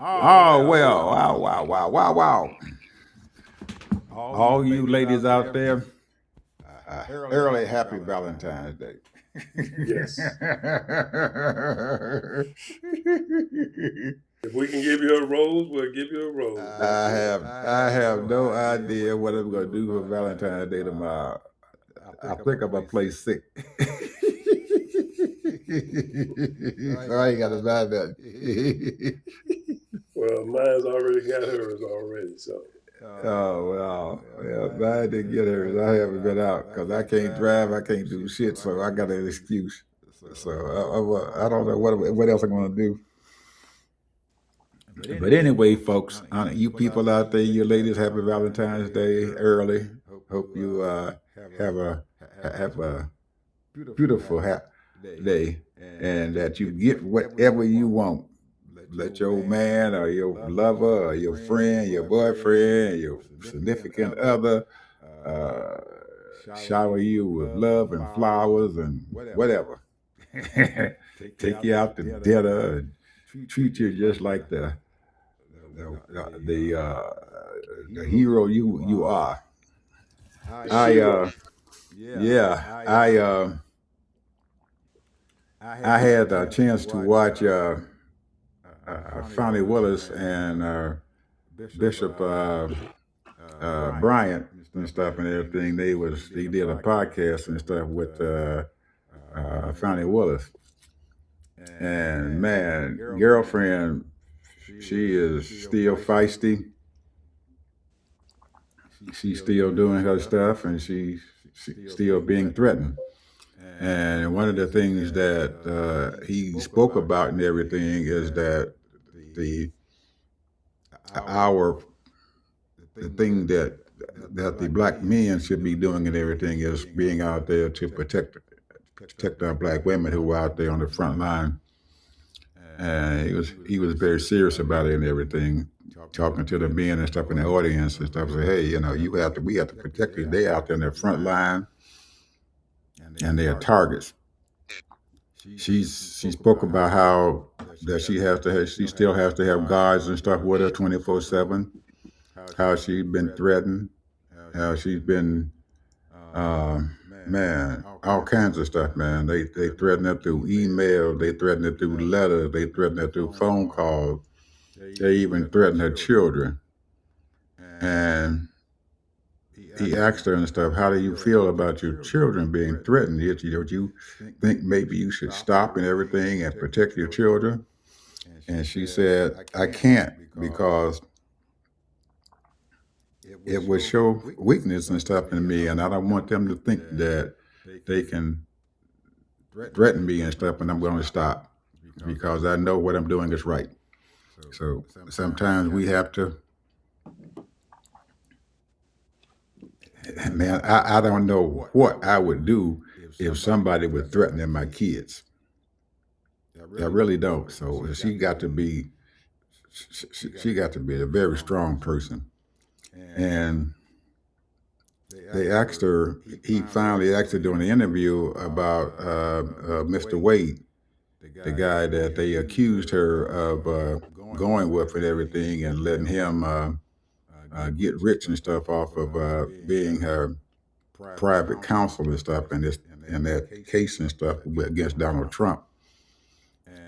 Oh, well, wow, wow, wow, wow, wow. All you ladies out there, early happy Valentine's Day. Yes. If we can give you a rose, we'll give you a rose. I have no idea what I'm gonna do for Valentine's Day tomorrow. I think I'm gonna play sick. So I ain't gotta buy that. Well, mine's already got hers already, so. Oh, well, mine didn't get hers. I haven't been out because I can't drive, I can't do shit, so I got an excuse. So I don't know what else I'm gonna do. But anyway, folks, you people out there, you ladies, happy Valentine's Day early. Hope you have a beautiful day, and that you get whatever you want. Let your man or your lover or your friend, your boyfriend, your significant other shower you with love and flowers and whatever. Take you out to dinner and treat you just like the hero you are. Yeah, I had a chance to watch Fonnie Willis and Bishop Bryant and stuff and everything. They did a podcast and stuff with Fonnie Willis. And man, girlfriend, she is still feisty. She's still doing her stuff, and she's still being threatened. And one of the things that he spoke about and everything is that the our the thing that the black men should be doing and everything is being out there to protect our black women who are out there on the front line. And he was very serious about it and everything, talking to the men and stuff in the audience and stuff. Say, hey, we have to protect you. They out there in the front line, and they are targets. She spoke about how that she still has to have guards and stuff with her 24/7. How she's been threatened. How she's been, man, all kinds of stuff, man. They threaten her through email. They threaten her through letters. They threaten her through phone calls. They even threaten her children. And he asked her and stuff, how do you feel about your children being threatened? Do you think maybe you should stop and everything and protect your children? And she said, I can't, because it would show weakness and stuff in me, and I don't want them to think that they can threaten me and stuff, and I'm going to stop because I know what I'm doing is right. So sometimes we have to, man, I don't know what I would do if somebody would threaten my kids. I really don't. So she got to be a very strong person. And he finally asked her during the interview about Mr. Wade, the guy that they accused her of going with and everything and letting him get rich and stuff off of being her private counsel and stuff in that case and stuff against Donald Trump.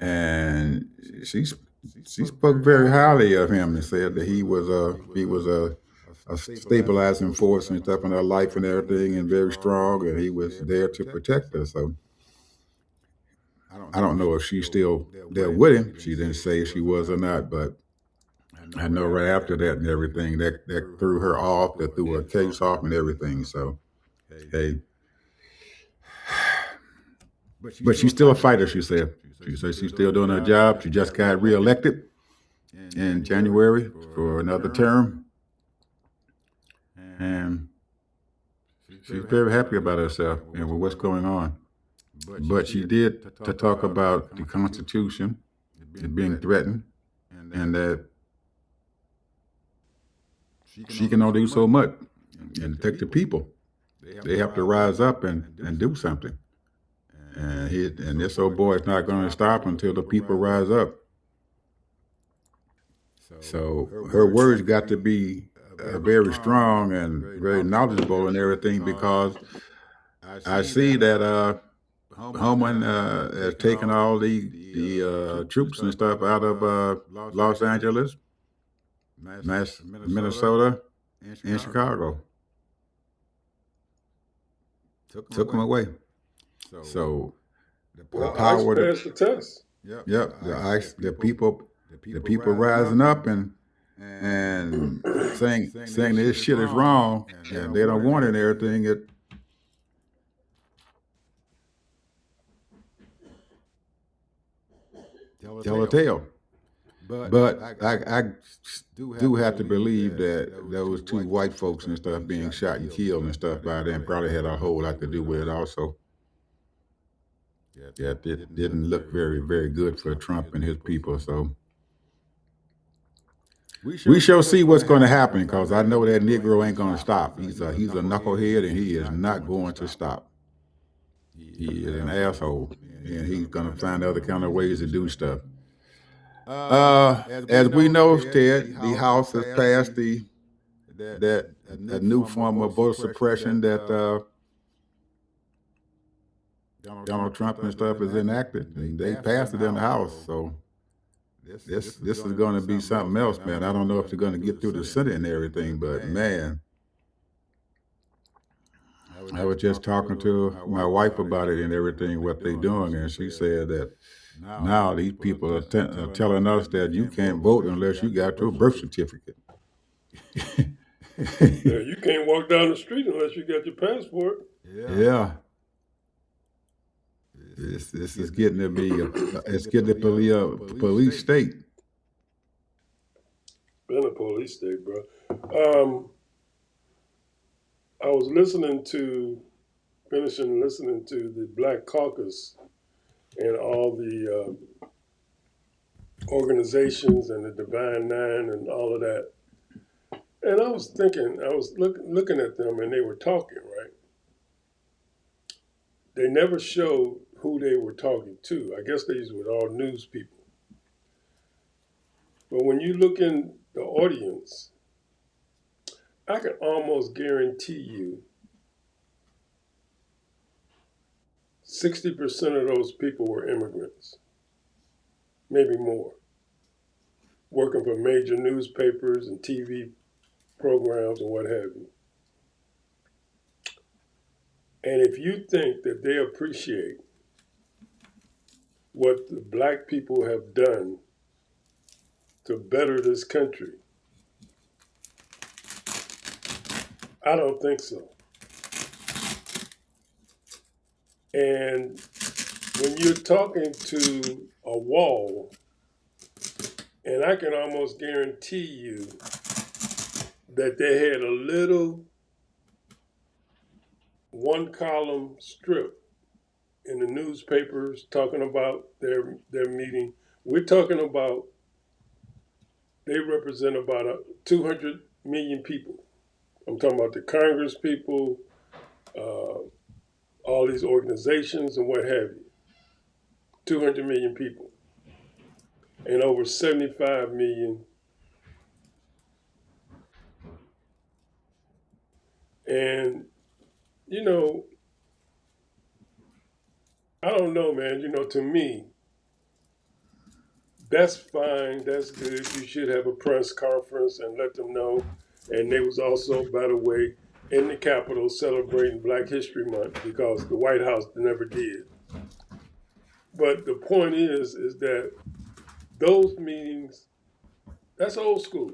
And she spoke very highly of him and said that he was a stabilizing force and stuff in her life and everything, and very strong, and he was there to protect her. So I don't know if she's still there with him. She didn't say if she was or not, but I know right after that and everything, that threw her off, that threw her case off and everything. So, hey. But she's still a fighter, she said. She said she's still doing her job. She just got reelected in January for another term. And she's very happy about herself and with what's going on. But she did to talk about the Constitution being threatened, and that she can only do so much and take the people. They have to rise up and do something. And this old boy is not going to stop until the people rise up. So her words got to be very strong and very knowledgeable and everything because I see that Homan has taken all the troops and stuff out of Los Angeles, Minnesota, and Chicago. Took them away. So the Well, ICE power, passed the test. yep, the people rising up and saying this shit is wrong and they don't want it and everything. It tell a tale. But I do have to believe that those two white folks and stuff being shot and killed and stuff by them probably had a whole lot to do with it also. Yeah, it didn't look very good for Trump and his people. So we shall see what's going to happen because I know that Negro ain't going to stop. He's a knucklehead and he is not going to stop. He is an asshole and he's going to find other kind of ways to do stuff. As we know, Ted, the House has passed that a new form of voter suppression that Donald Trump and stuff is enacted. And they passed it in the House, so this is going to be something else, man. I don't know if they're going to get through the Senate and everything, but man, I was just talking to my wife about it and everything, what they're doing, and she said that now these people are telling us that you can't vote unless you got your birth certificate. Yeah, you can't walk down the street unless you got your passport. Yeah. This is getting to be it's getting to be a police state. Been a police state, bro. I was finishing listening to the Black Caucus and all the organizations and the Divine Nine and all of that. And I was thinking, I was looking at them and they were talking, right? They never showed who they were talking to. I guess these were all news people. But when you look in the audience, I can almost guarantee you 60% of those people were immigrants, maybe more, working for major newspapers and TV programs and what have you. And if you think that they appreciate what the black people have done to better this country, I don't think so. And when you're talking to a wall, and I can almost guarantee you that they had a little one-column strip in the newspapers talking about their meeting. We're talking about they represent about 200 million people. I'm talking about the Congress people, all these organizations and what have you. 200 million people. And over 75 million. And, you know, I don't know, man. You know, to me, that's fine. That's good. You should have a press conference and let them know. And they was also, by the way, in the Capitol celebrating Black History Month because the White House never did. But the point is that those meetings, that's old school.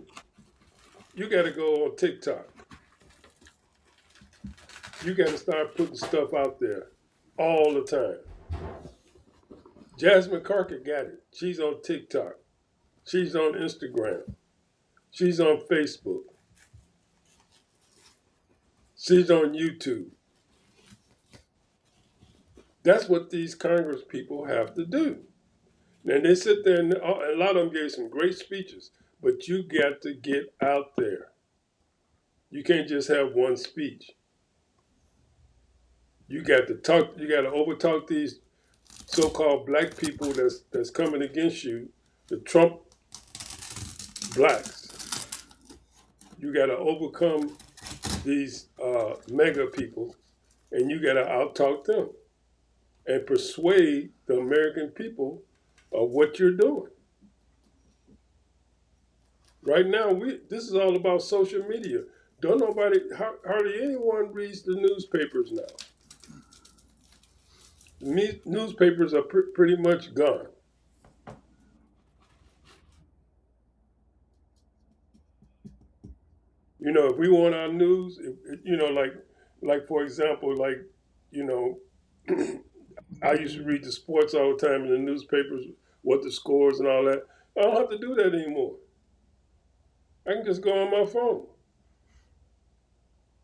You got to go on TikTok. You got to start putting stuff out there all the time. Jasmine Carter got it. She's on TikTok. She's on Instagram. She's on Facebook. She's on YouTube. That's what these Congress people have to do. And they sit there, and a lot of them gave some great speeches, but you got to get out there. You can't just have one speech. You got to talk. You got to overtalk these so-called black people that's coming against you. The Trump blacks. You got to overcome these mega people, and you got to outtalk them and persuade the American people of what you're doing. Right now, this is all about social media. Don't nobody, hardly anyone reads the newspapers now. Newspapers are pretty much gone. You know, if we want our news, like for example, you know, I used to read the sports all the time in the newspapers, what the scores and all that. I don't have to do that anymore. I can just go on my phone.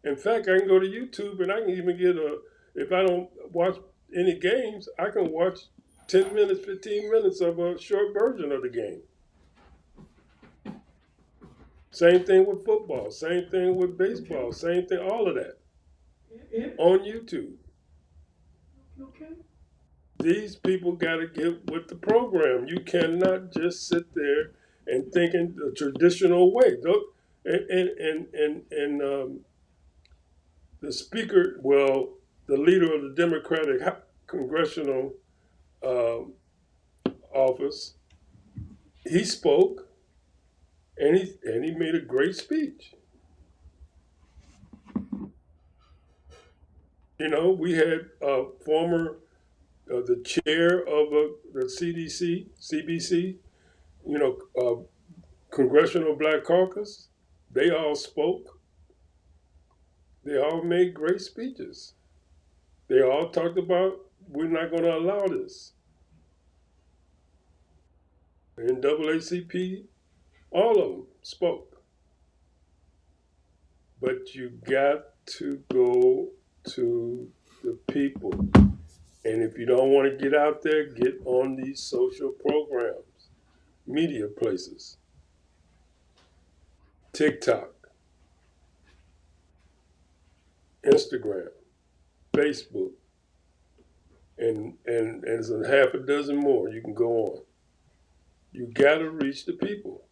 In fact, I can go to YouTube and I can even if I don't watch any games, I can watch 10 minutes, 15 minutes of a short version of the game. Same thing with football, same thing with baseball, same thing, all of that on YouTube. These people got to get with the program. You cannot just sit there and think in the traditional way. And the speaker, well, the leader of the Democratic congressional um, office, he spoke and he made a great speech. You know, we had former the chair of the CDC, CBC, you know, Congressional Black Caucus. They all spoke. They all made great speeches. They all talked about we're not going to allow this. NAACP, all of them spoke. But you got to go to the people. And if you don't want to get out there, get on these social programs, media places, TikTok, Instagram, Facebook, and there's a half a dozen more you can go on. You got to reach the people.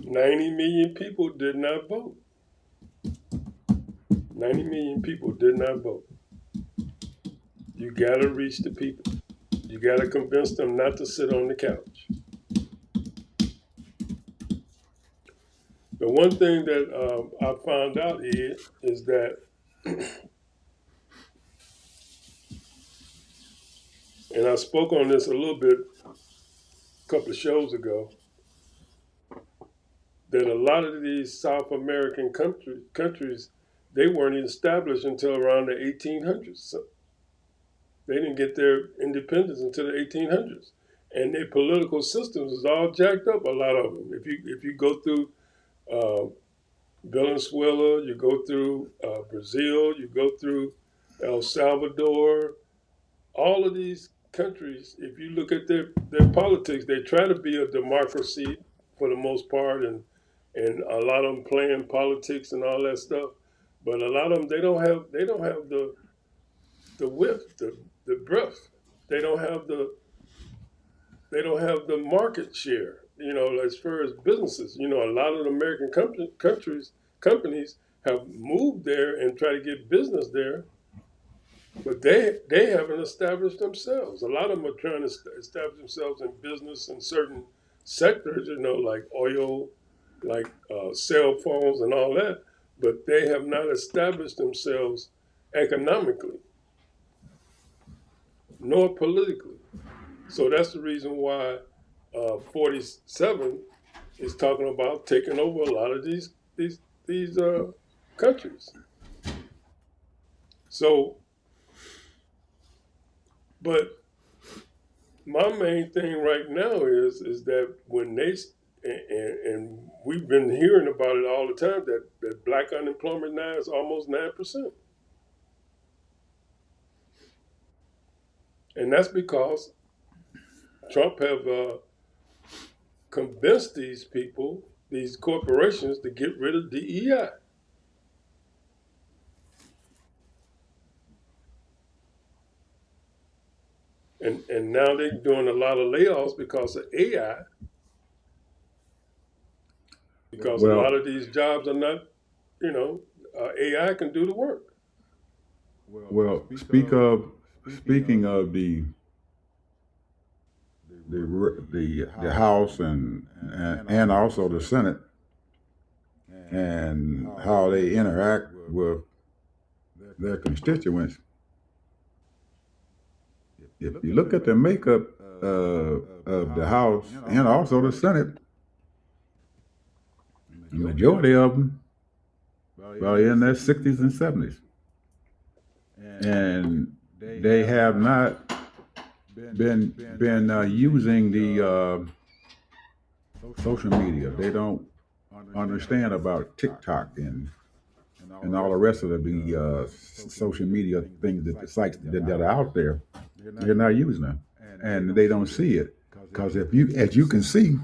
$90 million people did not vote. 90 million people did not vote. You got to reach the people. You got to convince them not to sit on the couch. The one thing that I found out is that, and I spoke on this a little bit a couple of shows ago, that a lot of these South American countries, they weren't established until around the 1800s. So they didn't get their independence until the 1800s, and their political systems is all jacked up. A lot of them. If you go through Venezuela, you go through Brazil, you go through El Salvador, all of these countries, if you look at their politics, they try to be a democracy for the most part, and a lot of them playing politics and all that stuff. But a lot of them they don't have the width, the breadth. They don't have the market share. You know, as far as businesses, you know, a lot of the American companies have moved there and try to get business there, but they haven't established themselves. A lot of them are trying to establish themselves in business in certain sectors, you know, like oil, like cell phones and all that, but they have not established themselves economically nor politically. So that's the reason why 47 is talking about taking over a lot of these countries. So, but my main thing right now is that when they and we've been hearing about it all the time that black unemployment now is almost 9%, and that's because Trump have convinced these people, these corporations, to get rid of DEI. And now they're doing a lot of layoffs because of AI, because a lot Well, of these jobs are not, AI can do the work. well, speaking of the House and also the Senate and how they interact with their constituents. If you look at the makeup of the House and also the Senate, the majority of them are in their 60s and 70s, and they have not been using the social media. They don't understand about TikTok and all the rest of the social media things that the sites that are out there. They're not using them, and they don't see it because if you, as you can see,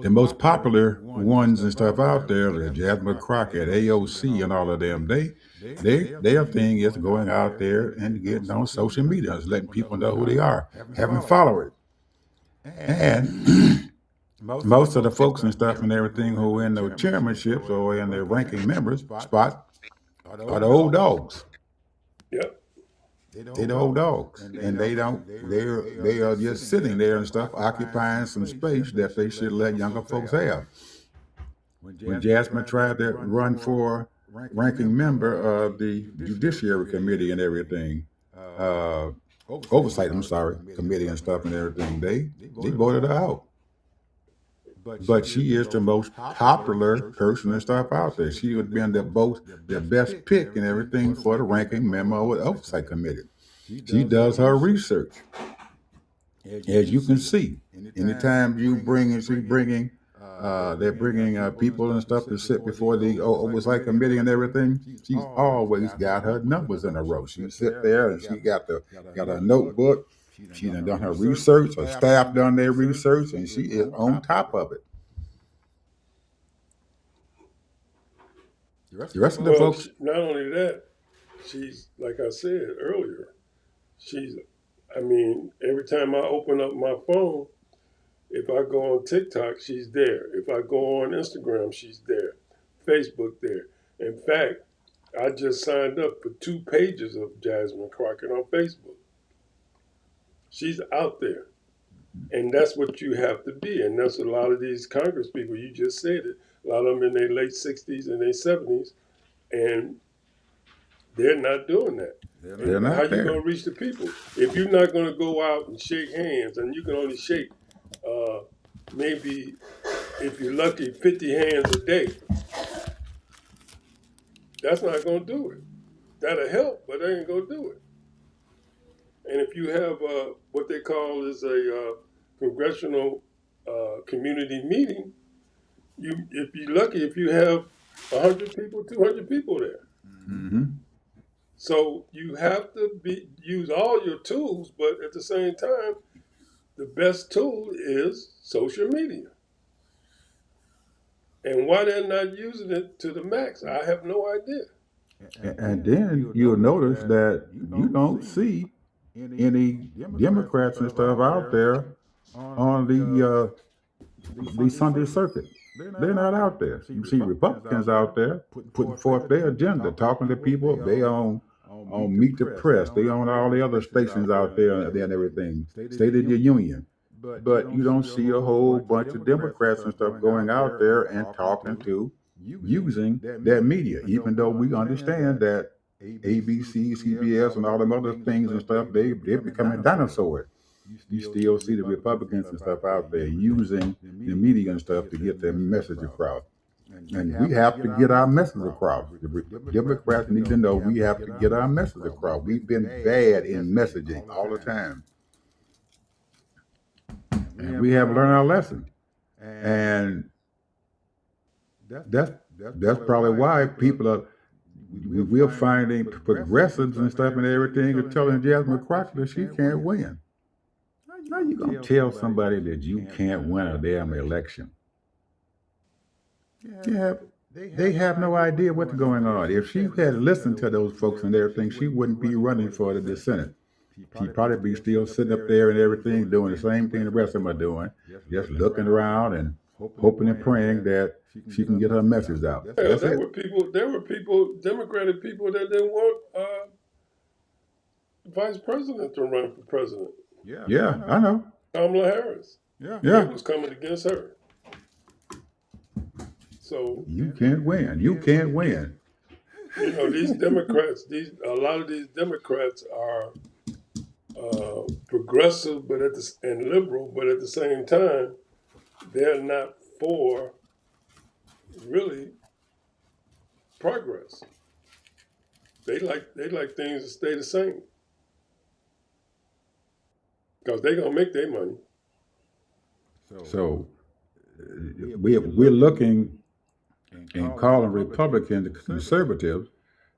the most popular ones and stuff out there, the Jasmine Crockett, AOC, and all of them, their thing is going out there and getting on social media, and letting people know who they are, having followers, and most of the folks and stuff and everything who are in the chairmanships or in the ranking members spot are the old dogs. Yep. They the old dogs, and they don't. They are just sitting there and stuff, occupying some space that they should let younger folks have. When Jasmine tried to run for ranking member of the Judiciary Committee and everything, uh, oversight, I'm sorry, committee and stuff and everything, they voted her out. But she is the most popular person and stuff out there. She would have been the best pick and everything for the ranking member of the oversight committee. She does her research, as you can see. Anytime you they're bringing people and stuff to sit before the oversight committee and everything. She's always got her numbers in a row. She sit there and she got her notebook. She done her research. Her staff done their research, and she is on top of it. The rest of the Well, folks, not only that, she's, like I said earlier, she's, I mean, every time I open up my phone, if I go on TikTok, she's there. If I go on Instagram, she's there. Facebook there. In fact, I just signed up for 2 pages of Jasmine Crockett on Facebook. She's out there. And that's what you have to be. And that's a lot of these Congress people, you just said it, a lot of them in their late 60s and their 70s, and they're not doing that. they're And how not you there. going to reach the people? If you're not going to go out and shake hands, and you can only shake maybe, if you're lucky, 50 hands a day, that's not going to do it. That'll help, but that ain't going to do it. And if you have what they call is a congressional community meeting, if you're lucky, if you have 100 people, 200 people there. Mm-hmm. So you have to use all your tools, but at the same time, the best tool is social media. And why they're not using it to the max, I have no idea. And then you'll notice that you don't see any Democrats and stuff out there on the Sunday circuit. They're not out there. You see Republicans out there putting forth their agenda, talking to people. They on Meet the Press. They on all the other stations out there and everything. State of the Union. But you don't see a whole bunch of Democrats and stuff going out there and talking to using that media, even though we understand that ABC, CBS, and all them other things and stuff, they're becoming dinosaurs. You still see the Republicans and stuff out there using the media and stuff to get their message across. And we have to get our message across. The Democrats need to know we have to get our message across. We've been bad in messaging all the time. And we have learned our lesson. And that's probably why people are we're finding progressives and stuff and everything are telling Jasmine Crockett that she can't win. How you gonna tell somebody that you can't win a damn election? Yeah, they have no idea what's going on. If she had listened to those folks and everything, she wouldn't be running for the Senate. He'd probably be still sitting up there and everything, doing the same thing the rest of them are doing, just looking around and hoping and praying that she can get her message out. Yeah, That's it. there were people, Democratic people that didn't want vice president to run for president. Yeah, I know. Kamala Harris. Yeah. They was coming against her. So You can't win. You can't win. you know, these Democrats, a lot of these Democrats are progressive, and liberal, but at the same time, they're not for really progress. They like things to stay the same because they're gonna make their money. So we're looking and calling Republicans conservatives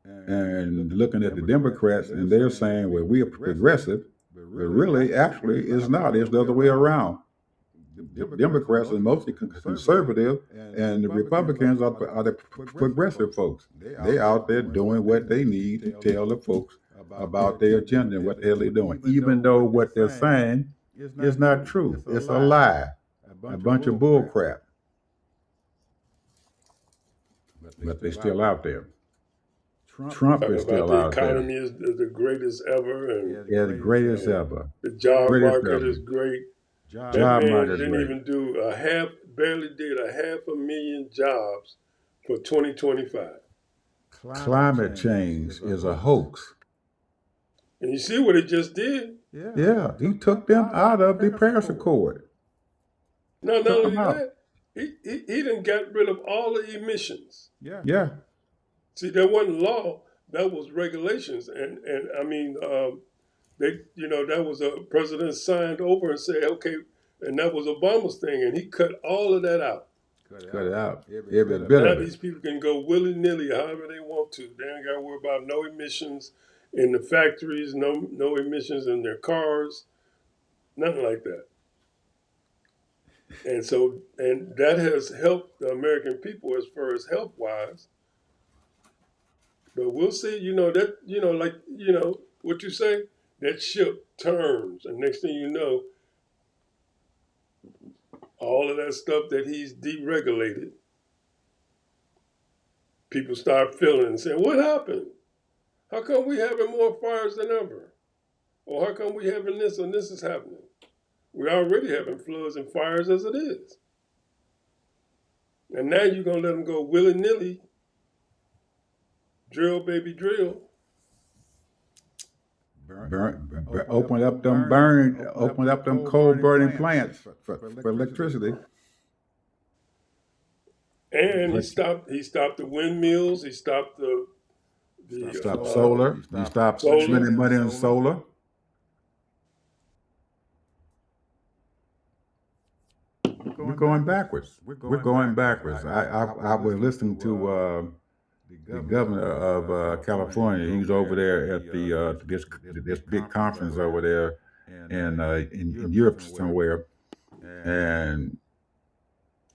and looking at the Democrats and they're saying, well, we are progressive, but really, actually, it's not. It's the other way around. The Democrats are mostly conservative, and the Republicans are the progressive folks. They're out there doing what they need to tell the folks about their agenda and what the hell they're doing, even though what they're saying is not true. It's a lie, a bunch of bull crap. But they're still out there. Trump is still out there. The economy is the greatest ever, and Yeah, the greatest ever. the job Greatest market ever. is great. Job That man market is didn't great. even do barely did 500,000 jobs for 2025. Climate change is a hoax. And you see what it just did? Yeah, he took them out of the Paris Accord. No, not Took only them out. that, he done got rid of all the emissions. Yeah. See, that wasn't law, that was regulations. And I mean, that was a president signed over and said, okay, and that was Obama's thing, and he cut all of that out. Cut it out. Every bit Now of these it. people can go willy-nilly however they want to. They ain't got to worry about no emissions in the factories, no emissions in their cars, nothing like that. And so, and that has helped the American people as far as health-wise. But we'll see, what you say, that ship turns, and next thing you know, all of that stuff that he's deregulated, people start feeling and saying, what happened? How come we having more fires than ever? Or how come we having this and this is happening? We're already having floods and fires as it is. And now you're going to let them go willy-nilly, drill, baby, drill. Open up them coal burning plants for electricity. And he stopped the windmills. He stopped the Stop solar. He stopped spending money on solar. We're going backwards. We're going backwards. I was listening to the governor of California. He's over there at the this big conference over there in Europe somewhere, and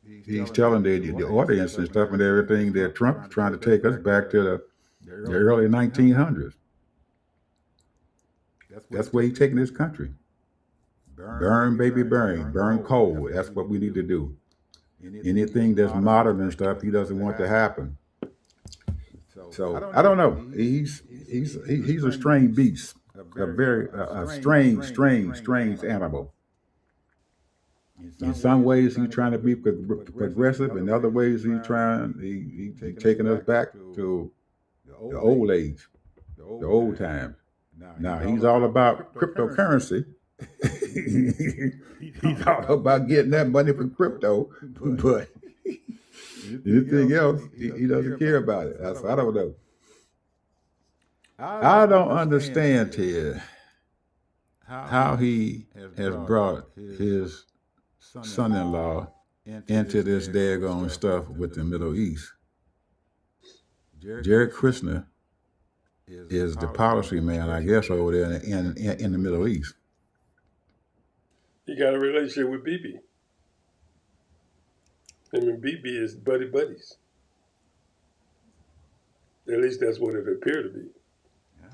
he's telling the audience and stuff and everything that Trump is trying to take us back to the early 1900s. That's where he's taking this country. Burn, baby, burn coal. That's what we need to do. Anything that's modern and stuff, he doesn't want to happen. So I don't know. He's a strange beast, a very strange animal. In some ways, he's trying to be progressive. In other ways, he's taking us back to the old age, the old times. Now he's all about cryptocurrency. He's all about getting that money from crypto, but anything else, he doesn't care about it. I don't know. I don't understand, Ted, how he has brought his son-in-law into this daggone stuff with the Middle East. Jared Kushner is the policy man, I guess, over there in the Middle East. He got a relationship with Bibi. Him and Bibi is buddies. At least that's what it appeared to be.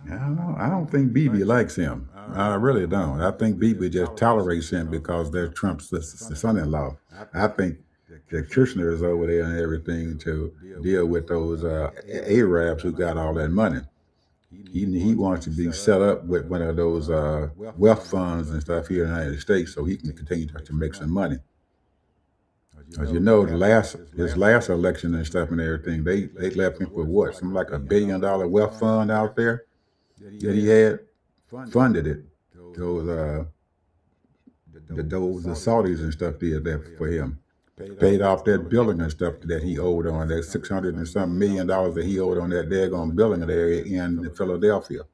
I don't think Bibi likes him. I really don't. I think Bibi just tolerates him because they're Trump's son-in-law. I think that Kushner is over there and everything to deal with those Arabs who got all that money. He wants to be set up with one of those wealth funds and stuff here in the United States so he can continue to make some money. As you know, his last election and stuff and everything, they left him for what? Something like $1 billion wealth fund out there that he had funded it. Those the Saudis and stuff did that for him. Paid off that billing and stuff that he owed on that $600 and some $1 million that he owed on that daggone billing area in Philadelphia.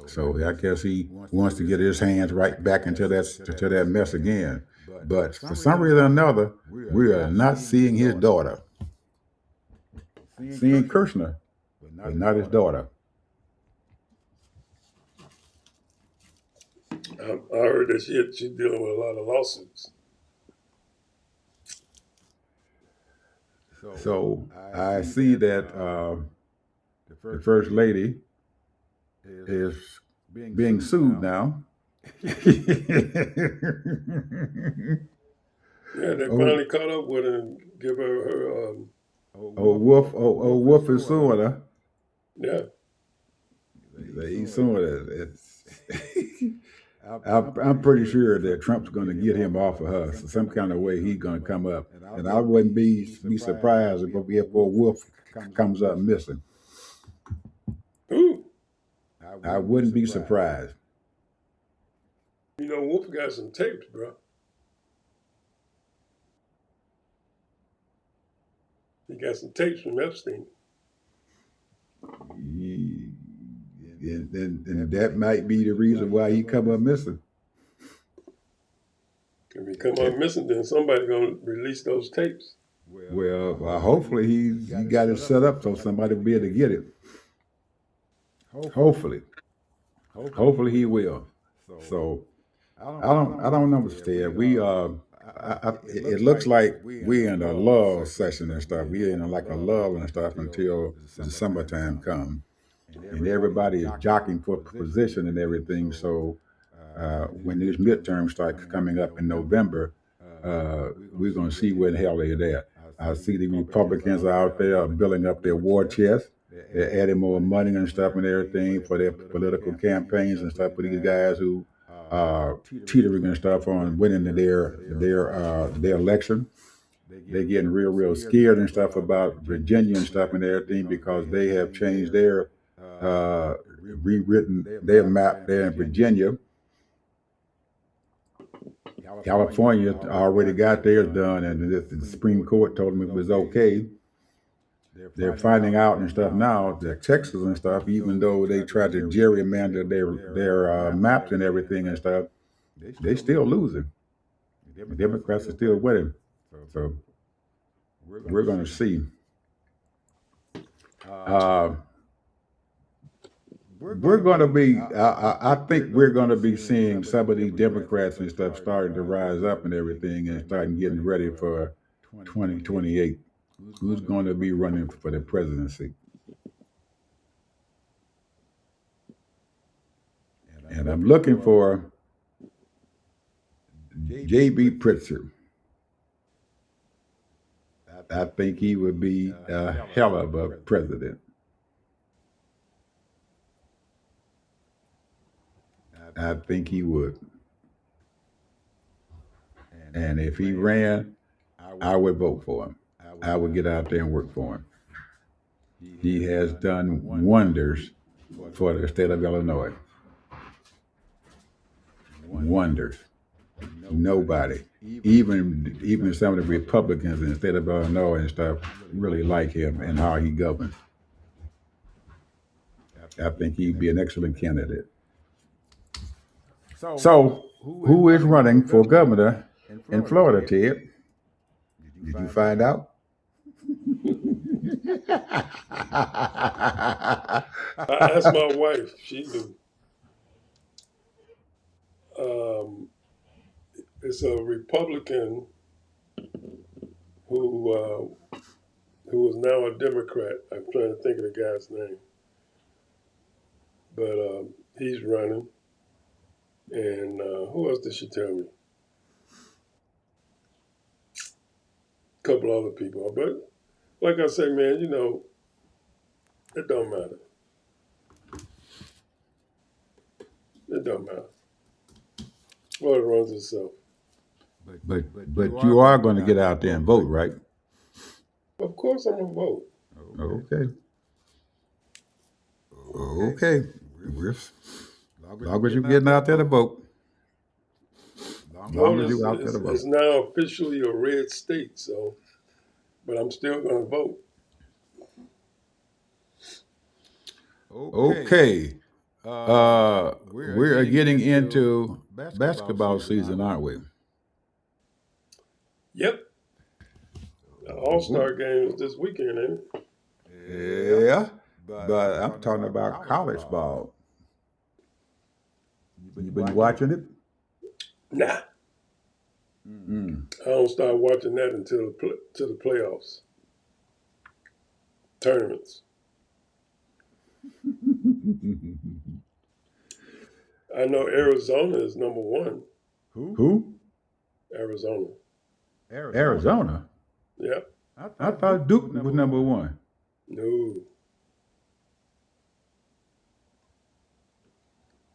So I guess he wants to get his hands right back into that mess again. But for some reason or another, we are not seeing his daughter. Seeing Kushner, but not his daughter. I heard that she's dealing with a lot of lawsuits. So I see that the first lady is being sued now. Yeah, they finally caught up with her and give her Wolf is suing her. yeah. He's suing her. I'm pretty sure that Trump's going to get him off of her. So some kind of way he's going to come up, and I wouldn't be surprised if Wolf comes up missing. Ooh. I wouldn't be surprised. You know, Wolf got some tapes, bro. He got some tapes from Epstein. And that might be the reason why he come up missing. If he come up missing, then somebody's gonna release those tapes. Well, hopefully he got it set up so somebody will be able to get it. Hopefully he will. So I don't understand. It looks like we're in a lull session and stuff. We're in like a lull and stuff until the summertime comes, and everybody is jockeying for position and everything. So when these midterms start coming up in November, we're going to see where the hell they're at. I see the Republicans out there building up their war chest. They're adding more money and stuff and everything for their political campaigns and stuff for these guys who teetering and stuff on winning their election. They're getting real scared and stuff about Virginia and stuff and everything because they have changed their rewritten their map there in Virginia. California already got theirs done, and the Supreme Court told them it was okay. They're finding out and stuff now that Texas and stuff, even though they tried to gerrymander their maps and everything and stuff, they still losing. The Democrats are still winning. So we're going to see. We're going to be. I think we're going to be seeing some of these Democrats and stuff starting to rise up and everything, and starting getting ready for 2028. Who's going to be running for the presidency? And I'm looking for J.B. Pritzker. I think he would be a hell of a president. I think he would. And if he ran, I would vote for him. I would get out there and work for him. He has done wonders for the state of Illinois. Wonders. Nobody, even some of the Republicans in the state of Illinois and stuff, really like him and how he governs. I think he'd be an excellent candidate. So, who is running for governor in Florida, Ted? Did you find out? I asked my wife. She knew. It's a Republican who who is now a Democrat. I'm trying to think of the guy's name, but he's running. And who else did she tell me? A couple other people. But like I say, man, it don't matter. It don't matter. Well, it runs itself. But you are going to get out there and vote, right? Of course, I'm gonna vote. Okay. Okay. We're, as long as you're getting out there to vote. As long as you're out there to Florida is vote. now officially a red state, so, but I'm still gonna vote. Okay. We're getting into basketball season, aren't we? Yep. The All-Star game is this weekend, ain't it? Yeah. But I'm talking about college ball. You been watching it? Nah. Mm. I don't start watching that until to the playoffs, tournaments. I know Arizona is number one. Who? Arizona. Arizona? Yep. I thought Duke was number one. No.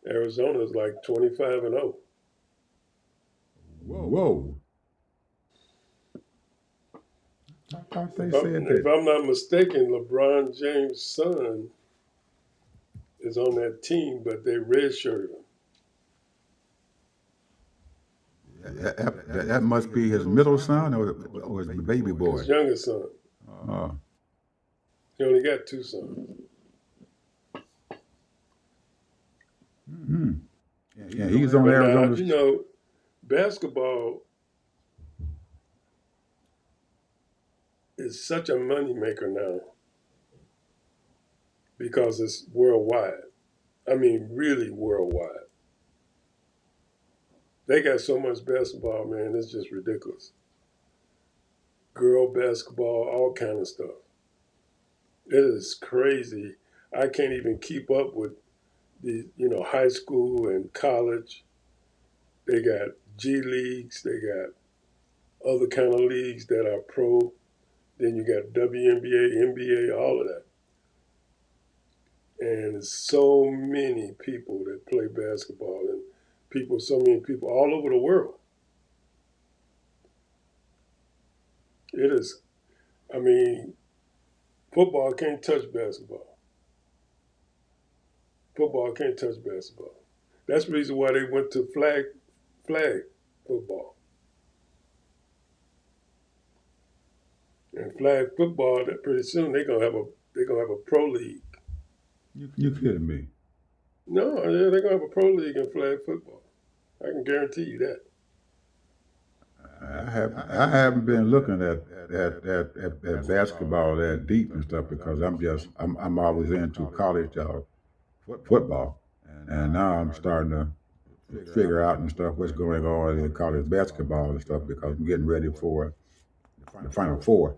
Arizona is like 25-0. Whoa. I thought they If said that. I'm not mistaken, LeBron James' son is on that team, but they redshirted him. That must be his middle son or his baby boy. His youngest son. Oh. He only got two sons. Hmm. Yeah, he's on But now, Arizona. basketball is such a moneymaker now because it's worldwide. I mean, really worldwide. They got so much basketball, man, it's just ridiculous. Girl basketball, all kind of stuff. It is crazy. I can't even keep up with the high school and college. They got G leagues, they got other kind of leagues that are pro. Then you got WNBA, NBA, all of that. And there's so many people that play basketball and so many people all over the world. It is, I mean, football can't touch basketball. Football can't touch basketball. That's the reason why they went to flag football. And flag football, that pretty soon they're gonna have a pro league. You kidding me? No, yeah, they're gonna have a pro league in flag football. I can guarantee you that. I haven't been looking at basketball that deep and stuff because I'm always into college football, and now I'm starting to figure out and stuff what's going on in college basketball and stuff because I'm getting ready for the Final Four.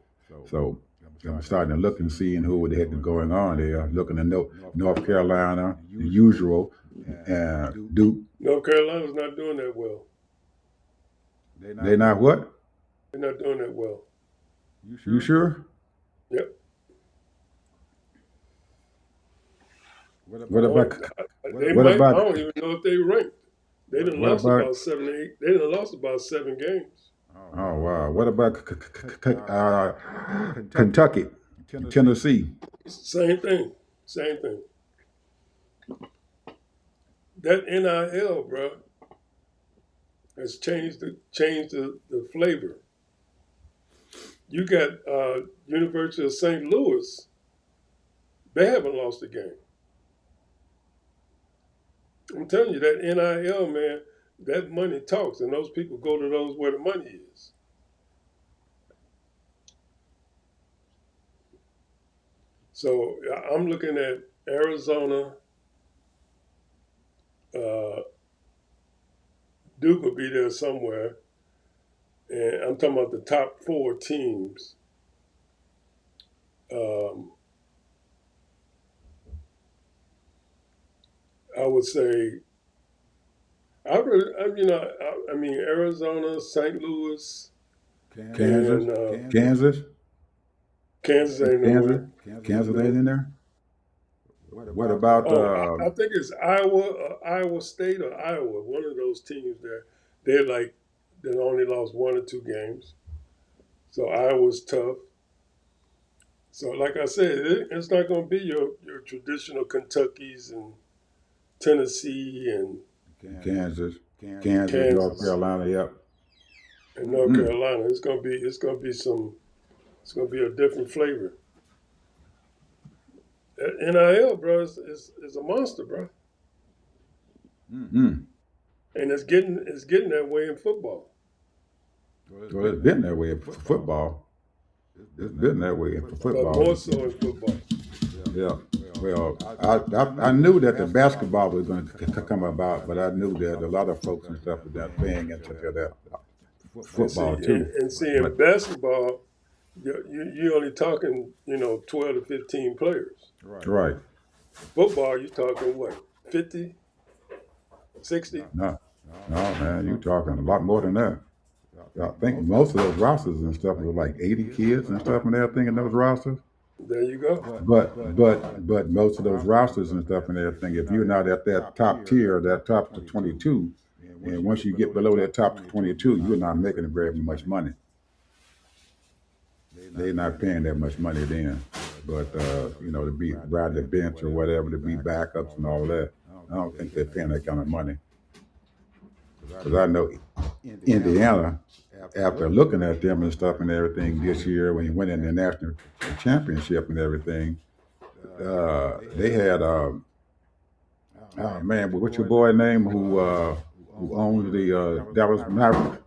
So I'm starting to look and seeing who the heck is going on there. Looking at North Carolina, the usual, Duke. North Carolina's not doing that well. They not what? They're not doing that well. You sure? Yep. What about They what might. I about don't even know if they ranked. They done what lost about? about 7, 8. They done lost about 7 games. Oh wow! What about Kentucky, Tennessee? Same thing. Same thing. That NIL, bro, has changed the flavor. You got University of St. Louis. They haven't lost a game. I'm telling you, that NIL, man, that money talks, and those people go to those where the money is. So I'm looking at Arizona. Duke will be there somewhere. And I'm talking about the top 4 teams. Um, I would say I mean Arizona, St. Louis, Kansas, and Kansas, Kansas ain't Kansas, nowhere. Kansas ain't No. in there. What about Oh, I think it's Iowa State or Iowa. One of those teams there. They're like they only lost one or two games. So Iowa's tough. So like I said, it's not going to be your traditional Kentuckies and Tennessee and Kansas, Kansas, North Kansas Carolina? Yep. and North Mm. Carolina. It's gonna be a different flavor. NIL, bro, is a monster, bro, Mm. and it's getting that way in football. Well, it's been that way for football. It's been that way for But football. more so in football. Yeah. Well, I knew that the basketball was going to come about, but I knew that a lot of folks and stuff were not paying into that football too. And see in But basketball, you're only talking 12 to 15 players. right, Football, you're talking what 50, 60. no, no, man, you talking a lot more than that. I think most of those rosters and stuff were like 80 kids and stuff and everything in those rosters. There you go. But most of those rosters and stuff and everything, if you're not at that top tier, that top to 22, and once you get below that top to 22, you're not making very much money. They're not paying that much money then. But to be ride the bench or whatever, to be backups and all that, I don't think they're paying that kind of money. Because I know Indiana, after looking at them and stuff and everything this year, when he went in the national championship and everything, they had oh man, what's your boy name who owns the Dallas Mavericks?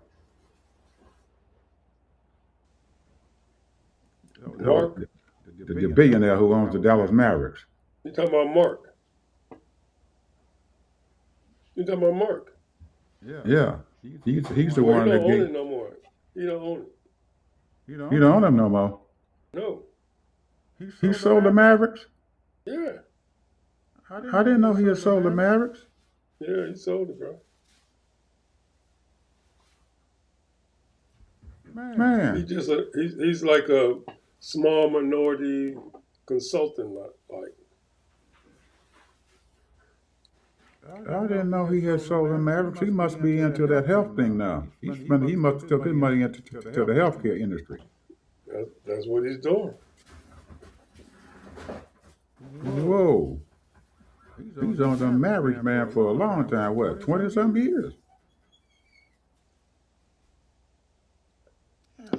No, Mark, the billionaire who owns the Dallas Mavericks. you talking about Mark? You talking about Mark? Yeah, he's the Well, he one don't that own it gave. no more. He don't own it. He don't own them no more. No. He sold the Mavericks. Yeah. I didn't know he had sold the Mavericks. Yeah, he sold it, bro. Man, He's like a small minority consultant like. I didn't know he had sold the Mavericks. He must be into that health thing now. He must have took his money into to the healthcare industry. That's what he's doing. Whoa. He's on the Mavericks, man, for a long time. What, 20 some years?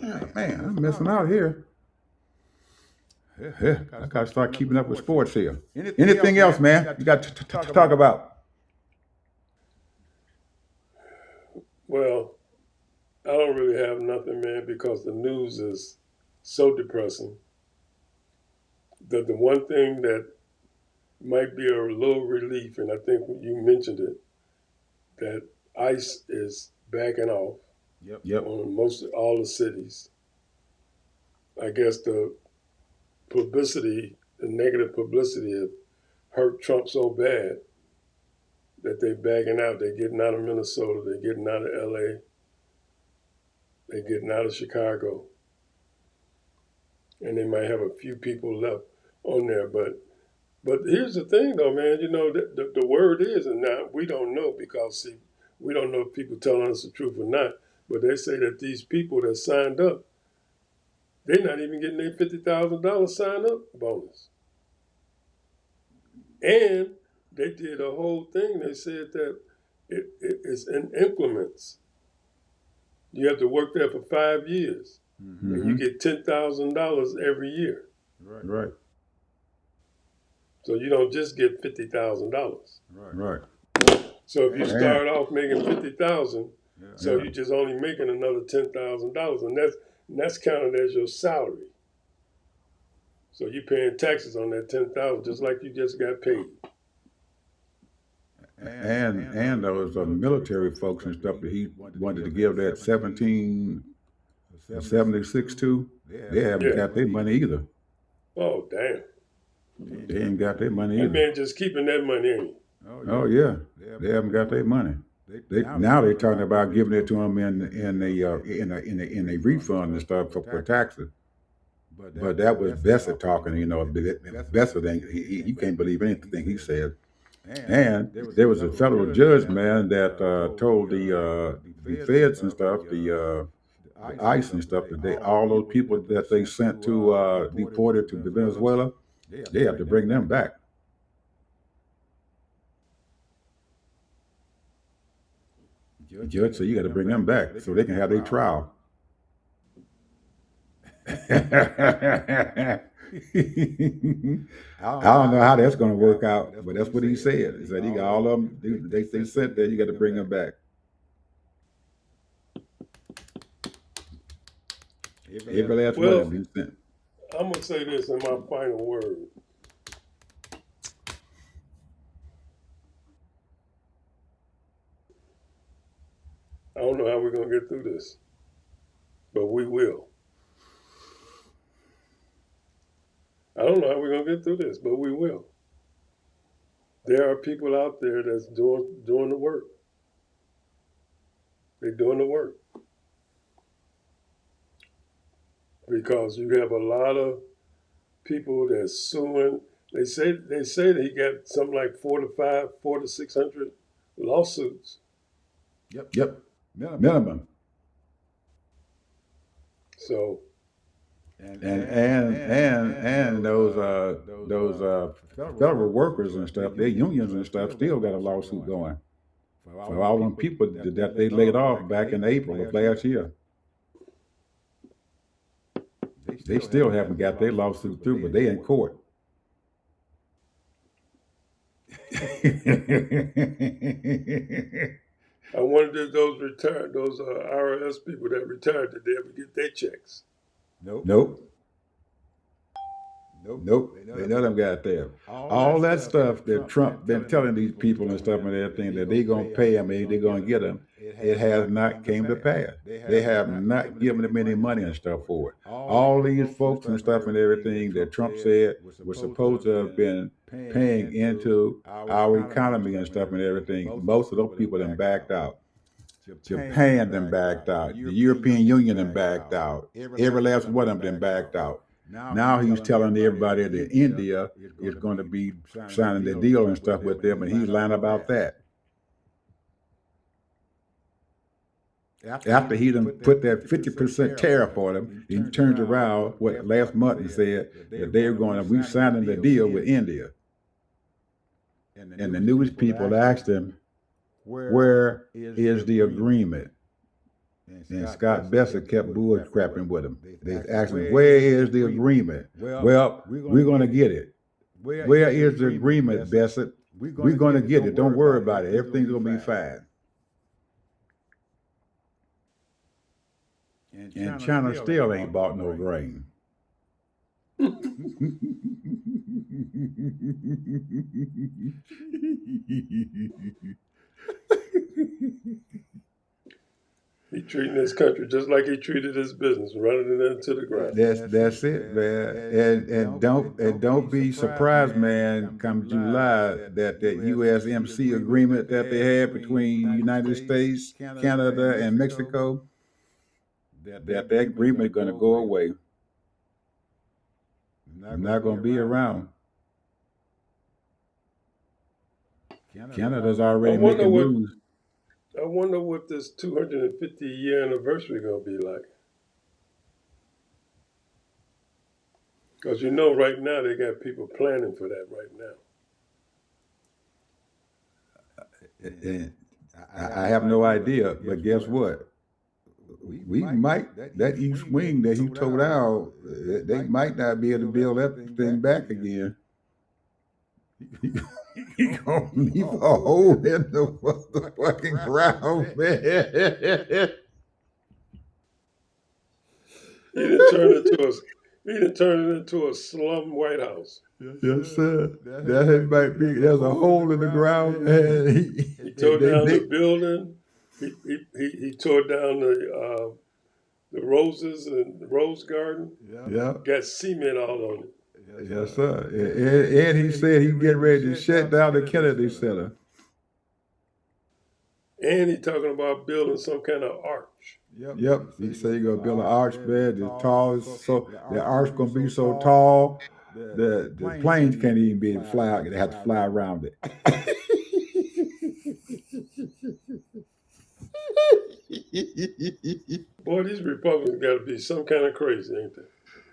Yeah, man, I'm missing out here. Yeah, I got to start keeping up with sports here. Anything else, man? You got to talk about? Well, I don't really have nothing, man, because the news is so depressing. That the one thing that might be a little relief, and I think you mentioned it, that ICE is backing off Yep. on most all the cities. I guess the negative publicity, have hurt Trump so bad that they're backing out. They're getting out of Minnesota. They're getting out of LA. They're getting out of Chicago. And they might have a few people left on there. But here's the thing, though, man. The word is, and now we don't know because, see, we don't know if people telling us the truth or not. But they say that these people that signed up, they're not even getting their $50,000 sign up bonus. And they did a whole thing. They said that it's in increments. You have to work there for 5 years, and you get $10,000 every year. Right. So you don't just get $50,000. Right. So if you start off making $50,000, so Yeah. you're just only making another $10,000, and that's counted as your salary. So you're paying taxes on that $10,000 just like you just got paid. And those military folks and stuff that he wanted to give that 1776 to, they haven't got their money either. Oh, damn. They ain't got their money That either. man just keeping that money, ain't he? Oh yeah, they haven't got their money. They now they're talking about giving it to them in a refund and stuff for taxes. But that was Besser talking. Besser ain't he can't believe anything he said. And there was a federal judge, man, that told the feds and stuff, the ICE and stuff, that they all those people that they sent to deported to Venezuela, they have to bring them back. The judge said you got to bring them back so they can have their trial. I don't know how that's going to work out, but that's what he said. He said he got all of them. They sent there. You got to bring them back. Every last one of Well, them he sent. I'm gonna say this in my final word. I don't know how we're gonna get through this, but we will. I don't know how we're gonna get through this, but we will. There are people out there that's doing the work. They're doing the work because you have a lot of people that's suing. They say that he got something like 4 to 600 lawsuits. Yep. Minimum. So And those federal workers and stuff, their unions and stuff, still got a lawsuit going for all them people that they laid off back in April of last year. They still haven't got their lawsuit through, but they in court. I wonder if those IRS people that retired, did they ever get their checks? Nope. Nope. They none of them got there. All that stuff that Trump been telling these people and stuff and everything that they gonna pay them and they gonna get them, it has not came to pass. They have not given them any money and stuff for it. All these folks and stuff and everything that Trump said were supposed to have been paying into our economy and stuff and everything. Most of those people then backed out. Japan then backed out. The European Union then backed out. Every last one of them then backed out. Now he's telling everybody that India is going to be signing the deal and stuff with them, and he's lying about that. After he done put that 50% tariff on them, he turned around last month and said that they're going to be signing the deal with India. And the news people asked him, "Where is the agreement?" And Scott Besser kept bullcrapping with him. They asked him, "Where is the agreement?" Well, we're going to get it. Where is the agreement, Besser? We're going to get it. Don't worry about it. Everything's going to be fine. And China still ain't bought no grain. He treating his country just like he treated his business, running it into the ground. That's it, man. And don't be surprised, man. Come July, that USMC agreement that they had between United States, Canada, and Mexico, that agreement is going to go away. Not going to be around. Canada's already making moves. I wonder what this 250-year anniversary gonna be like. Because right now they got people planning for that right now. And I have no idea, but guess what? We might, that east wing that he tore out, they might not be able to build that thing back again. He gonna leave a hole in the motherfucking ground, man. He didn't turn it into a slum White House. Yes, sir. That might be. There's a hole in the ground, man. He tore down the building. He tore down the roses and the rose garden. Yeah. Got cement all on it. Yes, sir. And he said he getting ready to shut down the Kennedy Center. And he talking about building some kind of arch. Yep. He said he gonna build an arch, man. The tall, so the arch gonna be so tall the planes can't even be able to fly out. They have to fly around it. Boy, these Republicans got to be some kind of crazy, ain't they?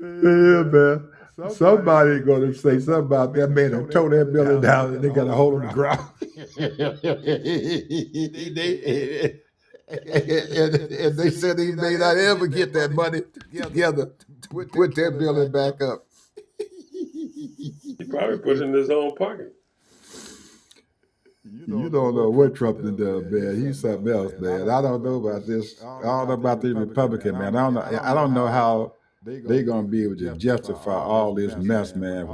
Yeah, man. Somebody gonna say something about that man that tore that building down and they got a hole in the ground. And they said he may not ever get that money together to put that building back up. He probably put it in his own pocket. You don't know what Trump done done, man. He's something else, man. I don't know about this. I don't know about these Republicans, man. I don't know how they gonna be able to justify all this mess, man.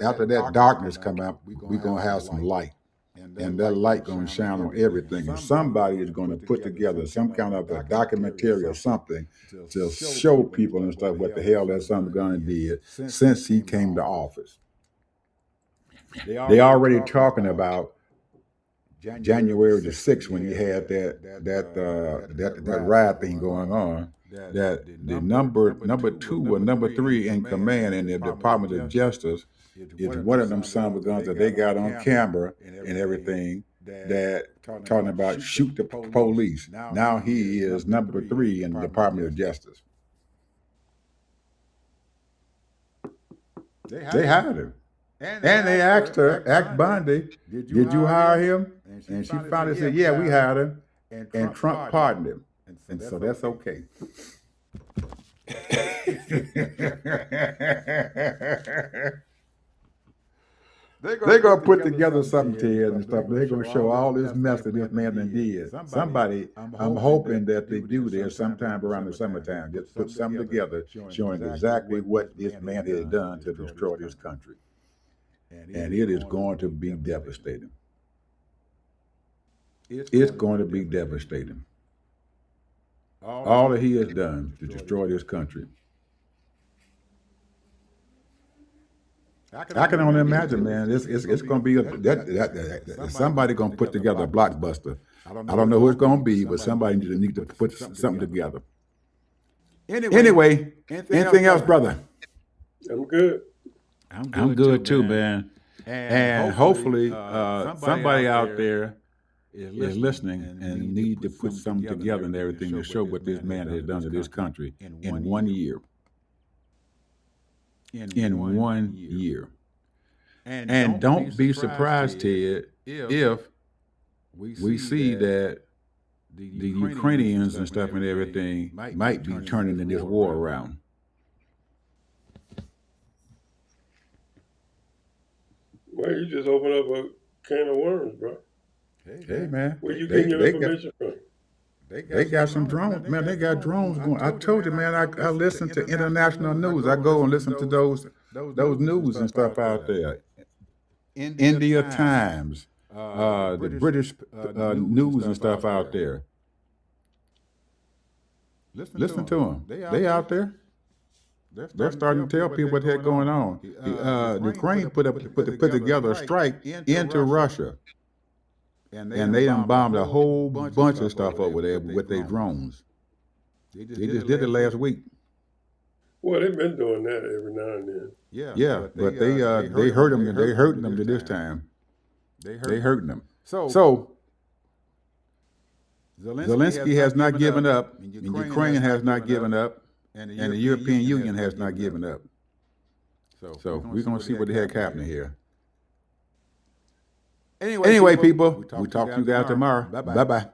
After that darkness come out, we gonna have some light, and that light gonna shine on everything. And somebody is gonna put together some kind of a documentary or something to show people and stuff what the hell that son gonna did since he came to office. They already talking about January the 6th when he had that riot thing going on. That the number 2 or number 3 in command in the Department of Justice is one of them son of a guns that they got on camera and everything that talking about shoot the police. Now he is number 3 in the Department of Justice. They hired him. And they asked her, Bondi, did you hire him? And she finally said, yeah, we hired him. And Trump pardoned him. And so that's okay. They're going to put together something to it and stuff. They're going to show all this mess that this man done did. Somebody, I'm hoping that they do this sometime around the summertime. Just put something together showing exactly what this man has done to destroy this country. And it is going to be devastating. It's going to be devastating. All that he has done to destroy this country. I can only imagine, man. It's going to be somebody going to put together a blockbuster. I don't know who it's going to be, but somebody needs to put something together. Anyway, anything else, brother? I'm good. I'm good too, man. And hopefully, somebody out there is listening and need to put something together and everything to show what this man has done to this country in 1 year. In 1 year. And don't be surprised, Ted, if we see that the Ukrainians and stuff and everything might be turning this war around. Well, you just open up a can of worms, bro. Hey, man. Where you getting your information from? They got some drones, man. They got drones going. I told you, man. I listen to international news. I go and listen to those news and stuff out there. India Times, the British news and stuff out there. Listen to them. They out there. They're starting to tell people what they're going on. Ukraine put together a strike into Russia. And they done bombed a whole bunch of stuff over there with their drones. They just did it last week. Well, they've been doing that every now and then. Yeah, but they hurt them. They hurting them to this time. They hurting them. So Zelensky has not given up, and Ukraine has not given up, and the European Union has not given up. So we're gonna see what the heck happening here. Anyway, people, we talk to you guys tomorrow. Bye-bye.